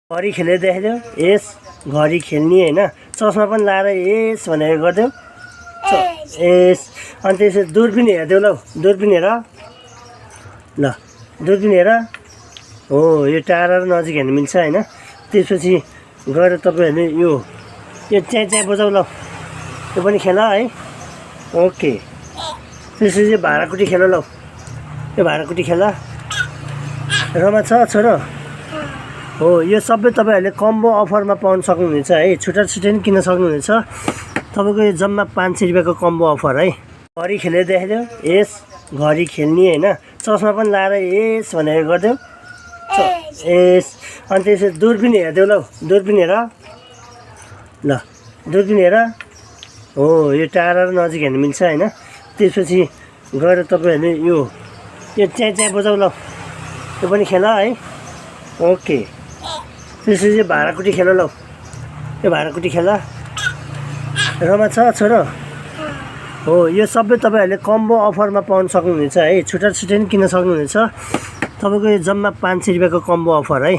घडी खेलेर देखाइदेऊ। यस घडी खेल्ने होइन, चस्मा पनि लाएर यस भनेर गरिदेऊ। यस अनि त्यसपछि दूरबिन हेरिदेऊ। ल दूरबिन हेर, ल दूरबिन हेर। हो यो टाढा र नजिक हेर्नु मिल्छ होइन। त्यसपछि गएर तपाईँहरूले यो च्याँ बजाऊ। ल त्यो पनि खेल है। ओके त्यसपछि भाँडाकुटी खेल। ल यो भाँडाकुटी खेल रमा छ छोरो। हो यो सबै तपाईँहरूले कम्बो अफरमा पाउन सक्नुहुनेछ है। छुट्टा पनि किन्न सक्नुहुनेछ। तपाईँको यो जम्मा 500 रुपियाँको कम्बो अफर है। घडी खेलेर देखाइदेऊ। यस घडी खेल्ने होइन, चस्मा पनि लाएर यस भनेर गरिदेऊ। यस अनि त्यसपछि दूरबिन हेरिदेऊ। ल दूरबिन हेर, ल दूरबिन हेर। हो यो टाढा र नजिक हेर्नु मिल्छ होइन। त्यसपछि गएर तपाईँहरूले यो च्याँ बजाऊ। ल त्यो पनि खेल है। ओके त्यसपछि भाँडाकुटी खेल। ल यो भाँडाकुटी खेल रमा छ छोरो। हो यो सबै तपाईँहरूले कम्बो अफरमा पाउन सक्नुहुनेछ है। छुट्टा पनि किन्न सक्नुहुनेछ। तपाईँको यो जम्मा 500 रुपियाँको कम्बो अफर है।